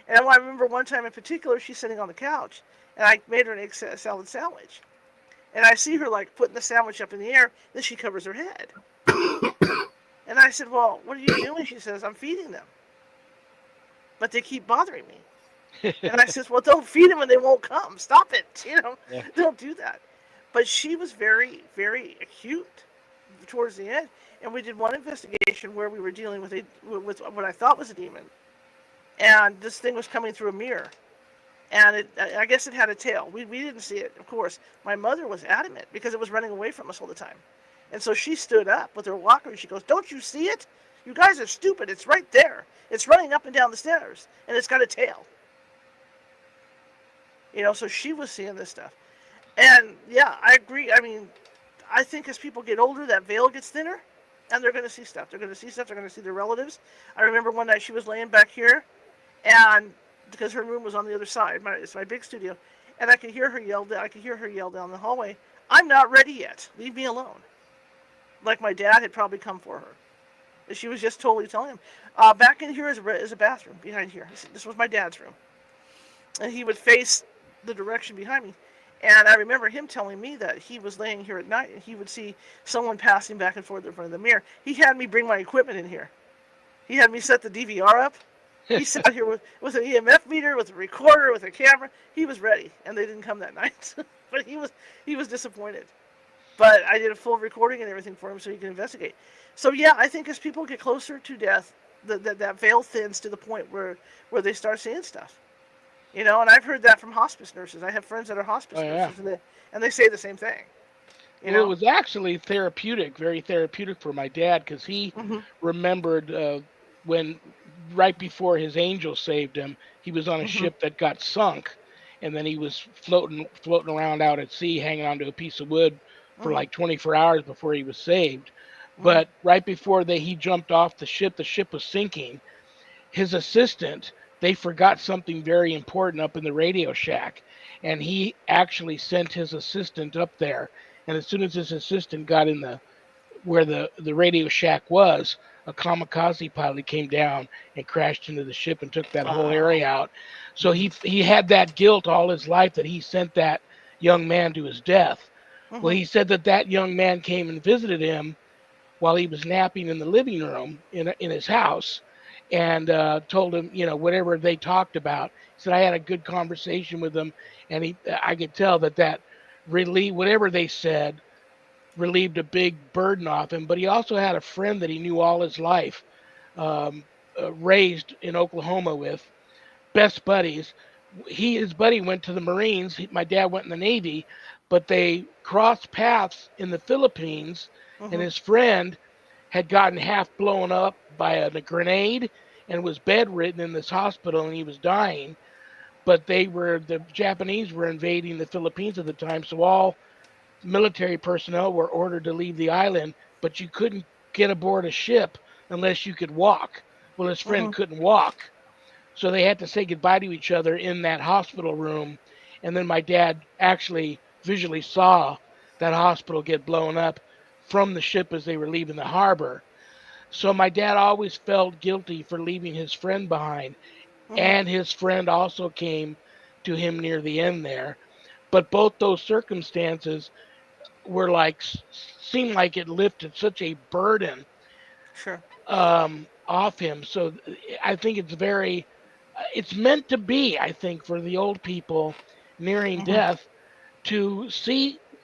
And I remember one time in particular, she's sitting on the couch, and I made her an egg salad sandwich. And I see her, like, putting the sandwich up in the air, then she covers her head. And I said, well, what are you doing? She says, I'm feeding them. But they keep bothering me. And I says, well, don't feed them and they won't come. Stop it. Yeah. Don't do that. But she was very, very acute towards the end. And we did one investigation where we were dealing with what I thought was a demon. And this thing was coming through a mirror. And I guess it had a tail. We didn't see it, of course. My mother was adamant because it was running away from us all the time. And so she stood up with her walker and she goes, don't you see it? You guys are stupid. It's right there. It's running up and down the stairs. And it's got a tail. So she was seeing this stuff. And, yeah, I agree. I mean, I think as people get older, that veil gets thinner. And they're going to see stuff. They're going to see stuff. They're going to see their relatives. I remember one night she was laying back here. And because her room was on the other side. It's my big studio. And I could hear her yell down the hallway, I'm not ready yet. Leave me alone. Like my dad had probably come for her. And she was just totally telling him. Back in here is a bathroom behind here. This was my dad's room. And he would face the direction behind me. And I remember him telling me that he was laying here at night and he would see someone passing back and forth in front of the mirror. He had me bring my equipment in here. He had me set the DVR up. He sat here with an EMF meter, with a recorder, with a camera. He was ready, and they didn't come that night. But he was disappointed. But I did a full recording and everything for him so he could investigate. So yeah, I think as people get closer to death, that veil thins to the point where they start seeing stuff. And I've heard that from hospice nurses. I have friends that are hospice nurses, and they say the same thing. Well, it was actually therapeutic, very therapeutic for my dad, because he remembered when right before his angel saved him, he was on a ship that got sunk, and then he was floating around out at sea, hanging onto a piece of wood for like 24 hours before he was saved. But right before he jumped off the ship was sinking. His assistant, they forgot something very important up in the radio shack, and he actually sent his assistant up there. And as soon as his assistant got in where the radio shack was, a kamikaze pilot came down and crashed into the ship and took that whole area out. So he had that guilt all his life that he sent that young man to his death. Well, he said that young man came and visited him while he was napping in the living room in his house, and told him, whatever they talked about. He said, I had a good conversation with him, and I could tell that whatever they said relieved a big burden off him. But he also had a friend that he knew all his life, raised in Oklahoma with, best buddies. His buddy went to the Marines. My dad went in the Navy, but they crossed paths in the Philippines, and his friend had gotten half blown up by a grenade and was bedridden in this hospital, and he was dying. But the Japanese were invading the Philippines at the time, so all military personnel were ordered to leave the island, but you couldn't get aboard a ship unless you could walk. Well, his friend couldn't walk, so they had to say goodbye to each other in that hospital room. And then my dad actually visually saw that hospital get blown up from the ship as they were leaving the harbor. So my dad always felt guilty for leaving his friend behind. And his friend also came to him near the end there. But both those circumstances were seemed like it lifted such a burden off him. So I think it's meant to be, I think, for the old people nearing death to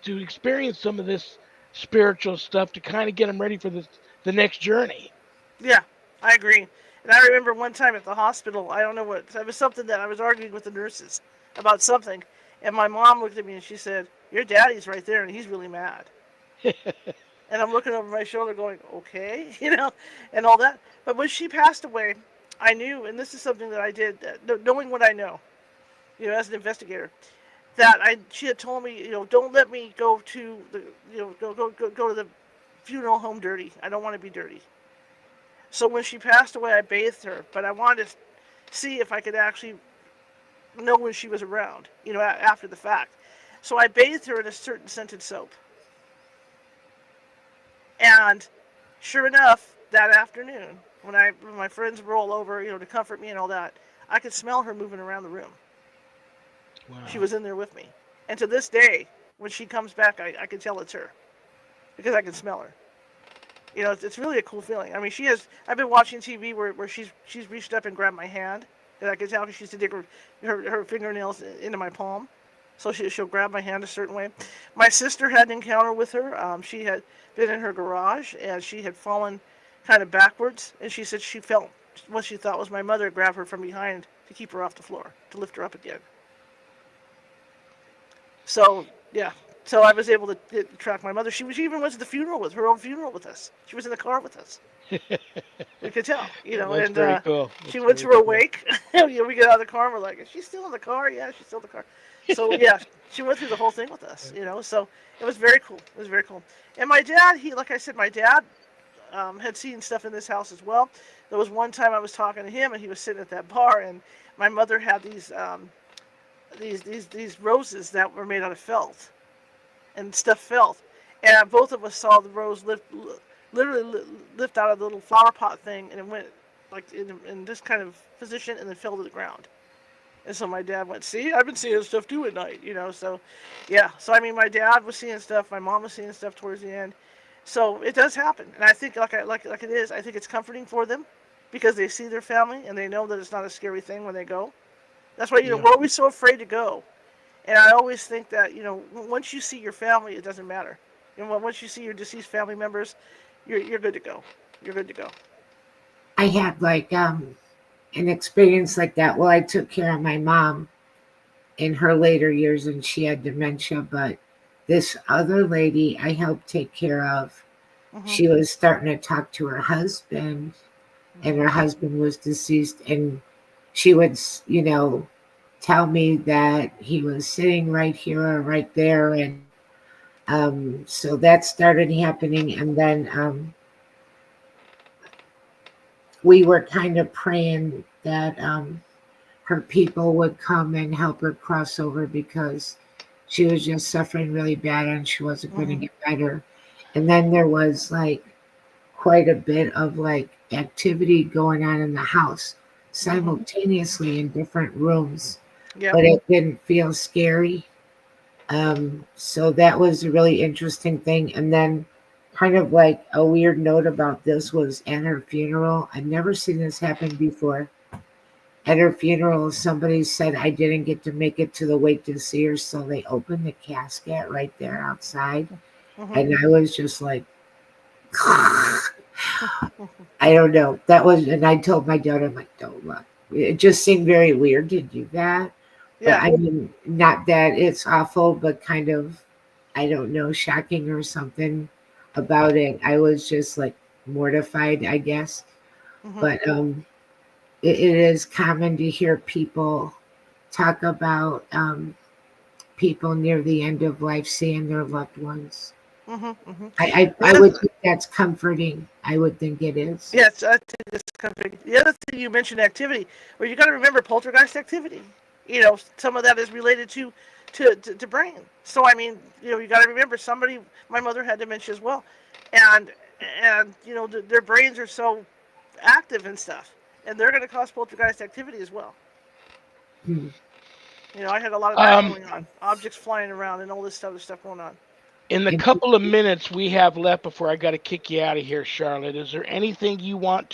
experience some of this spiritual stuff to kind of get them ready for the next journey. Yeah, I agree. And I remember one time at the hospital, I don't know what, it was something that I was arguing with the nurses about something. And my mom looked at me and she said, your daddy's right there and he's really mad. And I'm looking over my shoulder going, okay, and all that. But when she passed away, I knew, and this is something that I did, knowing what I know, as an investigator, that she had told me, don't let me go to the, go to the funeral home dirty. I don't want to be dirty. So when she passed away, I bathed her, but I wanted to see if I could actually know when she was around, after the fact. So I bathed her in a certain scented soap. And sure enough, that afternoon, when my friends roll over, to comfort me and all that, I could smell her moving around the room. Wow. She was in there with me. And to this day, when she comes back, I can tell it's her because I can smell her. It's really a cool feeling. I mean, I've been watching TV where she's reached up and grabbed my hand, and I can tell she used to dig her fingernails into my palm. So she'll grab my hand a certain way. My sister had an encounter with her. She had been in her garage, and she had fallen kind of backwards, and she said she felt what she thought was my mother grab her from behind to keep her off the floor, to lift her up again. So, yeah. So I was able to track my mother. She even went to the funeral her own funeral with us. She was in the car with us. We could tell, That's and very cool. she went to her wake. We get out of the car and we're like, is she still in the car? Yeah, she's still in the car. So, yeah, she went through the whole thing with us, So it was very cool. It was very cool. And my dad, like I said, my dad had seen stuff in this house as well. There was one time I was talking to him and he was sitting at that bar, and my mother had these roses that were made out of felt and stuff felt, and both of us saw the rose literally lift out of the little flower pot thing, and it went like in this kind of position and then fell to the ground. And so my dad went, see, I've been seeing stuff too at night, So, yeah. So I mean, my dad was seeing stuff, my mom was seeing stuff towards the end. So it does happen, and I think like it is. I think it's comforting for them because they see their family and they know that it's not a scary thing when they go. That's why we're always so afraid to go. And I always think that once you see your family, it doesn't matter. Once you see your deceased family members, you're good to go. You're good to go. I had like an experience like that. Well, I took care of my mom in her later years, and she had dementia. But this other lady I helped take care of, she was starting to talk to her husband, and her husband was deceased, and she would, tell me that he was sitting right here or right there, and so that started happening, and then we were kind of praying that her people would come and help her cross over because she was just suffering really bad and she wasn't going to get better. And then there was like quite a bit of like activity going on in the house simultaneously in different rooms, but it didn't feel scary. So that was a really interesting thing. And then kind of like a weird note about this was at her funeral. I've never seen this happen before. At her funeral, somebody said I didn't get to make it to the wake to see her, so they opened the casket right there outside. And I was just like, I don't know. And I told my daughter, I'm like, don't look. It just seemed very weird to do that. Yeah. But I mean, not that it's awful, but kind of, I don't know, shocking or something about it. I was just like mortified, I guess. But it is common to hear people talk about people near the end of life seeing their loved ones. I would think that's comforting. I would think it is. Yes, I think it's comforting. The other thing you mentioned, activity. Well, you got to remember poltergeist activity. Some of that is related to brain. So I mean, you got to remember my mother had dementia as well, and their brains are so active and stuff, and they're going to cause poltergeist activity as well. I had a lot of that going on, objects flying around and all this other stuff going on. In the couple of minutes we have left before I got to kick you out of here, Charlotte, is there anything you want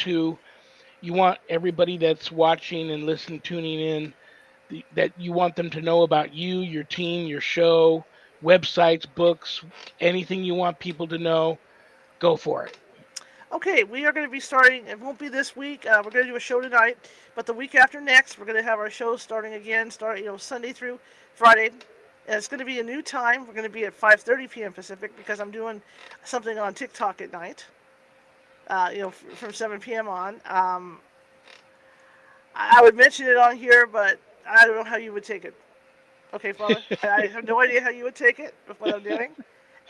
everybody that's watching and listening, tuning in, that you want them to know about you, your team, your show, websites, books, anything you want people to know? Go for it. Okay, we are going to be starting. It won't be this week. We're going to do a show tonight, but the week after next, we're going to have our shows starting again. Sunday through Friday And it's going to be a new time. We're going to be at 5:30 p.m. Pacific because I'm doing something on TikTok at night. From 7 p.m. on. I would mention it on here, but I don't know how you would take it. Okay, Father? I have no idea how you would take it with what I'm doing.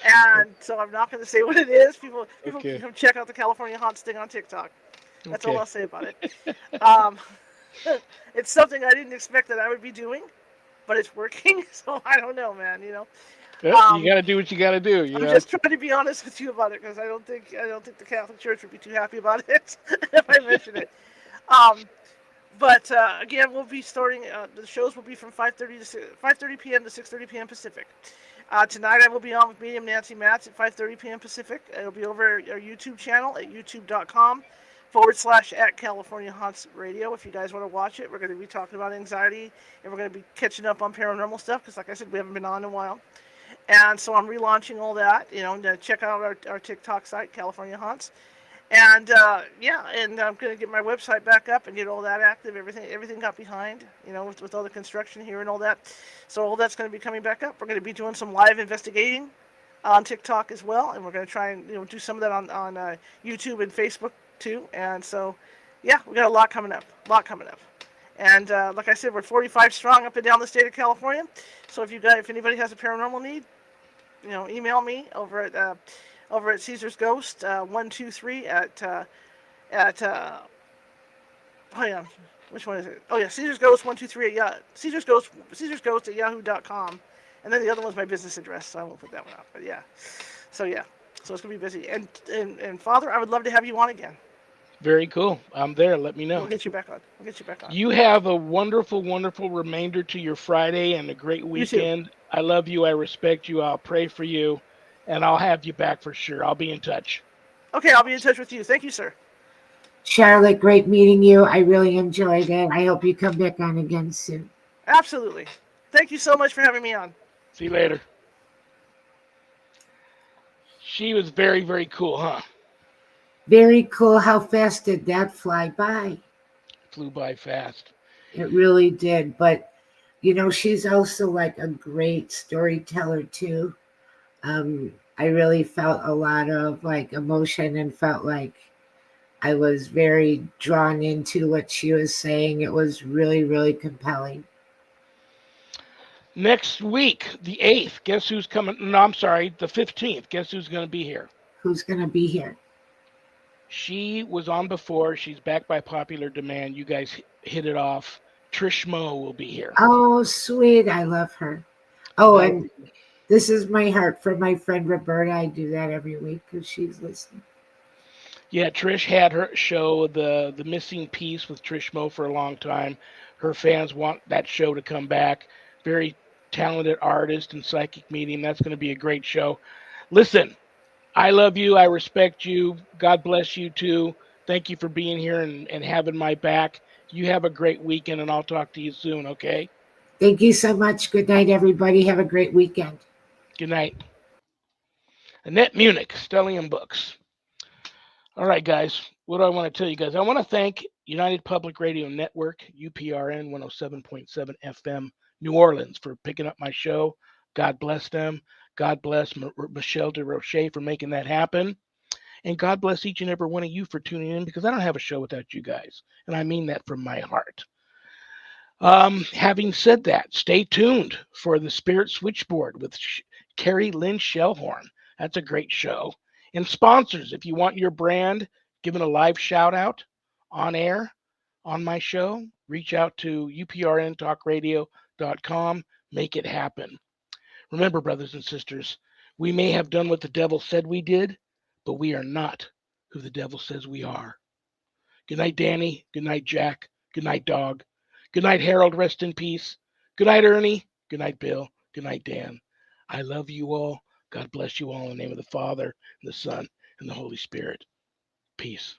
And so I'm not going to say what it is. People Okay. can come check out the California Haunts thing on TikTok. That's all Okay. I'll say about it. Um, it's something I didn't expect that I would be doing, but it's working. So I don't know, man. You got to do what you got to do. I'm just trying to be honest with you about it because I don't think the Catholic Church would be too happy about it if I mention it. But again, we'll be starting. The shows will be from 5:30 p.m. to 6:30 p.m. Pacific. Tonight I will be on with Medium Nancy Matz at 5:30 p.m. Pacific. It'll be over our YouTube channel at youtube.com/at California Haunts Radio. If you guys want to watch it, we're going to be talking about anxiety and we're going to be catching up on paranormal stuff because, like I said, we haven't been on in a while. And so I'm relaunching all that. To check out our TikTok site, California Haunts. And and I'm going to get my website back up and get all that active. Everything got behind, with all the construction here and all that. So all that's going to be coming back up. We're going to be doing some live investigating on TikTok as well, and we're going to try and do some of that on YouTube and Facebook too. And so, we got a lot coming up. And like I said, we're 45 strong up and down the state of California. So if anybody has a paranormal need, email me over at Caesar's Ghost 123 which one is it? Oh yeah, Caesar's Ghost 123 at Caesar's Ghost at yahoo.com, and then the other one's my business address, so I won't put that one out. But so it's gonna be busy. And Father, I would love to have you on again. Very cool. I'm there. Let me know. We'll get you back on. You have a wonderful, wonderful remainder to your Friday and a great weekend. I love you. I respect you. I'll pray for you. And I'll have you back for sure. I'll be in touch. Okay, I'll be in touch with you. Thank you, sir. Charlotte, great meeting you. I really enjoyed it. I hope you come back on again soon. Absolutely. Thank you so much for having me on. See you later. She was very, very cool, huh? Very cool. How fast did that fly by? Flew by fast. It really did. But, she's also like a great storyteller too. I really felt a lot of like emotion and felt like I was very drawn into what she was saying. It was really, really compelling. Next week, the 8th, guess who's coming? No, I'm sorry, the 15th. Guess who's going to be here? Who's going to be here? She was on before. She's back by popular demand. You guys hit it off. Trish Moe will be here. Oh, sweet. I love her. Oh, and this is my heart for my friend Roberta. I do that every week because she's listening. Yeah, Trish had her show, the Missing Piece with Trish Moe for a long time. Her fans want that show to come back. Very talented artist and psychic medium. That's going to be a great show. Listen, I love you. I respect you. God bless you too. Thank you for being here and having my back. You have a great weekend, and I'll talk to you soon, okay? Thank you so much. Good night, everybody. Have a great weekend. Good night. Annette Munich, Stellium Books. All right, guys. What do I want to tell you guys? I want to thank United Public Radio Network, UPRN 107.7 FM, New Orleans, for picking up my show. God bless them. God bless Michelle DeRoche for making that happen. And God bless each and every one of you for tuning in, because I don't have a show without you guys. And I mean that from my heart. Having said that, stay tuned for the Spirit Switchboard with Carrie Lynn Shellhorn. That's a great show. And sponsors, if you want your brand given a live shout out on air on my show, reach out to uprntalkradio.com. Make it happen. Remember, brothers and sisters, we may have done what the devil said we did, but we are not who the devil says we are. Good night, Danny. Good night, Jack. Good night, Dog. Good night, Harold. Rest in peace. Good night, Ernie. Good night, Bill. Good night, Dan. I love you all. God bless you all in the name of the Father, and the Son, and the Holy Spirit. Peace.